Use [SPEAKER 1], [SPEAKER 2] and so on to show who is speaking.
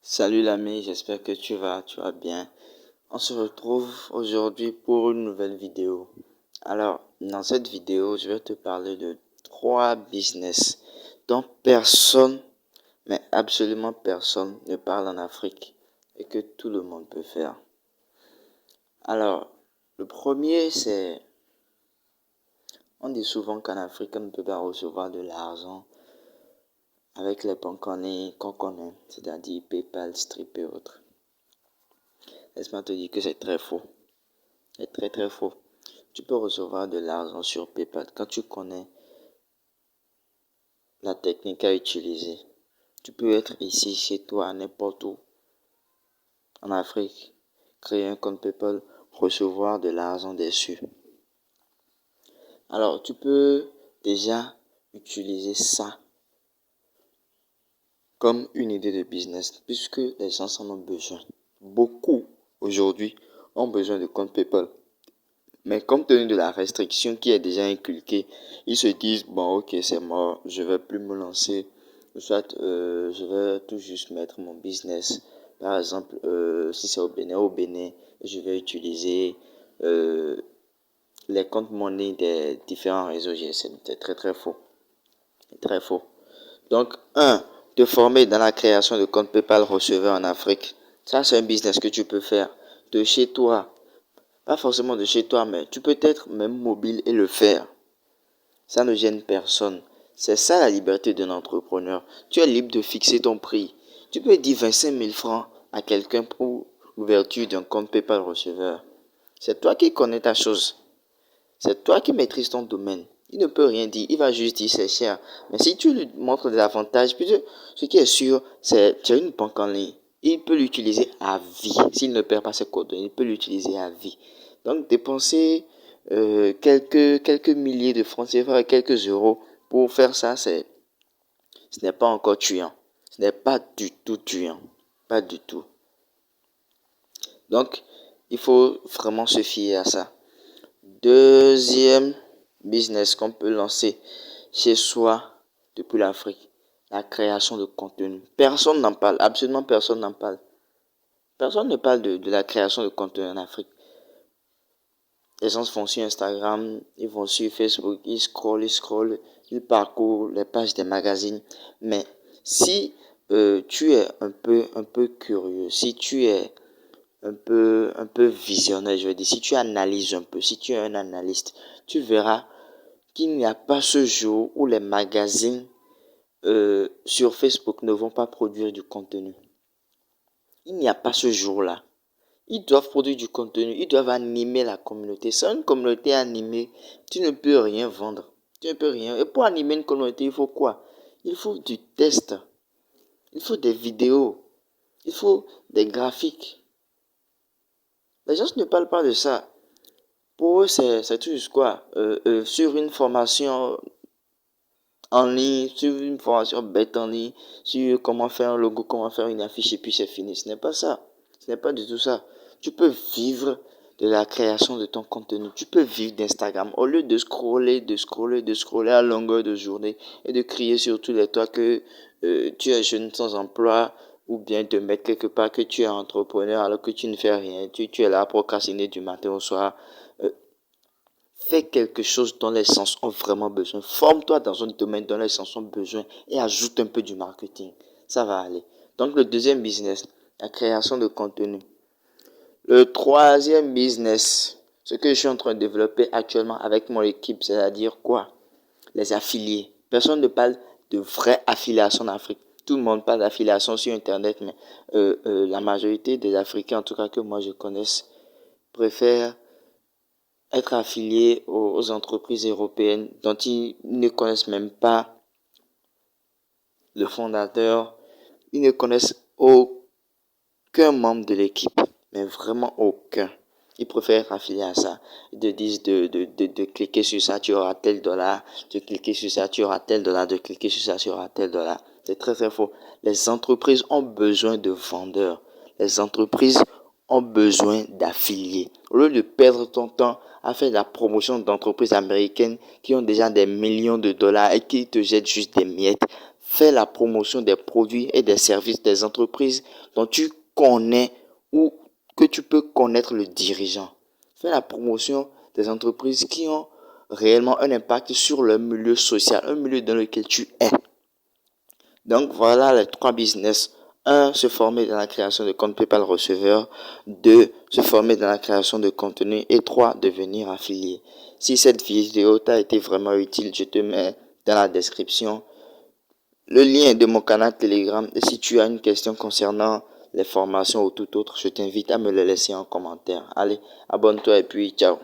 [SPEAKER 1] Salut l'ami, j'espère que tu vas bien. On se retrouve aujourd'hui pour une nouvelle vidéo. Alors, dans cette vidéo, je vais te parler de trois business dont personne, mais absolument personne ne parle en Afrique et que tout le monde peut faire. Alors, le premier, on dit souvent qu'en Afrique, on ne peut pas recevoir de l'argent avec les banques en ligne qu'on connaît, c'est-à-dire PayPal, Stripe et autres. Laisse-moi te dire que c'est très faux. C'est très très faux. Tu peux recevoir de l'argent sur PayPal quand tu connais la technique à utiliser. Tu peux être ici, chez toi, n'importe où, en Afrique, créer un compte PayPal, recevoir de l'argent dessus. Alors, tu peux déjà utiliser ça comme une idée de business, puisque les gens en ont besoin. Beaucoup, aujourd'hui, ont besoin de compte PayPal. Mais compte tenu de la restriction qui est déjà inculquée, ils se disent, bon ok c'est mort, je vais plus me lancer. Soit je vais tout juste mettre mon business. Par exemple, si c'est au Bénin, je vais utiliser les comptes monnaie des différents réseaux GSM. C'est très très faux. Très faux. Donc, te former dans la création de comptes PayPal receveur en Afrique. Ça, c'est un business que tu peux faire de chez toi. Pas forcément de chez toi, mais tu peux être même mobile et le faire. Ça ne gêne personne. C'est ça la liberté d'un entrepreneur. Tu es libre de fixer ton prix. Tu peux dire 25 000 francs à quelqu'un pour l'ouverture d'un compte PayPal receveur. C'est toi qui connais ta chose. C'est toi qui maîtrises ton domaine. Il ne peut rien dire. Il va juste dire c'est cher. Mais si tu lui montres des avantages, ce qui est sûr, c'est que tu as une banque en ligne. Il peut l'utiliser à vie. S'il ne perd pas ses coordonnées, il peut l'utiliser à vie. Donc, dépenser quelques milliers de francs CFA, quelques euros pour faire ça, ce n'est pas encore tuant. Ce n'est pas du tout tuant. Pas du tout. Donc, il faut vraiment se fier à ça. Deuxième business qu'on peut lancer chez soi depuis l'Afrique, la création de contenu. Personne n'en parle, absolument personne n'en parle. Personne ne parle de la création de contenu en Afrique. Les gens se font sur Instagram, ils vont sur Facebook, ils scrollent, ils parcourent les pages des magazines. Mais si tu es un peu curieux, si tu es un peu visionnaire, je veux dire, si tu analyses un peu, si tu es un analyste, tu verras qu'il n'y a pas ce jour où les magazines sur Facebook ne vont pas produire du contenu. Il n'y a pas ce jour-là. Ils doivent produire du contenu, ils doivent animer la communauté. Sans une communauté animée, tu ne peux rien vendre. Tu ne peux rien. Et pour animer une communauté, il faut quoi? Il faut du test. Il faut des vidéos. Il faut des graphiques. Les gens ne parlent pas de ça. Pour eux, c'est tout juste quoi? Sur une formation en ligne, sur une formation bête en ligne, sur comment faire un logo, comment faire une affiche et puis c'est fini. Ce n'est pas ça. Ce n'est pas du tout ça. Tu peux vivre de la création de ton contenu. Tu peux vivre d'Instagram. Au lieu de scroller à longueur de journée et de crier sur tous les toits que tu es jeune sans emploi ou bien de mettre quelque part que tu es entrepreneur alors que tu ne fais rien. Tu es là à procrastiner du matin au soir. Euh, Fais quelque chose dont les sens ont vraiment besoin. Forme-toi dans un domaine dont les sens ont besoin et ajoute un peu du marketing. Ça va aller. Donc le deuxième business, la création de contenu. Le troisième business, ce que je suis en train de développer actuellement avec mon équipe, c'est-à-dire quoi? Les affiliés. Personne ne parle de vraie affiliation en Afrique. Tout le monde parle d'affiliation sur Internet, mais la majorité des Africains, en tout cas que moi je connaisse, préfèrent être affiliés aux entreprises européennes dont ils ne connaissent même pas le fondateur. Ils ne connaissent aucun membre de l'équipe, mais vraiment aucun. Ils préfèrent être affiliés à ça. Ils te disent de cliquer sur ça, tu auras tel dollar. De cliquer sur ça, tu auras tel dollar. De cliquer sur ça, tu auras tel dollar. C'est très très faux. Les entreprises ont besoin de vendeurs. Les entreprises ont besoin d'affiliés. Au lieu de perdre ton temps à faire la promotion d'entreprises américaines qui ont déjà des millions de dollars et qui te jettent juste des miettes, Fais la promotion des produits et des services des entreprises dont tu connais ou que tu peux connaître le dirigeant. Fais la promotion des entreprises qui ont réellement un impact sur le milieu social, un milieu dans lequel tu es. Donc voilà les 3 business. 1. Se former dans la création de compte PayPal receveur. 2. Se former dans la création de contenu. Et 3. Devenir affilié. Si cette vidéo t'a été vraiment utile, je te mets dans la description le lien de mon canal Telegram. Et si tu as une question concernant les formations ou tout autre, je t'invite à me le laisser en commentaire. Allez, abonne-toi et puis ciao.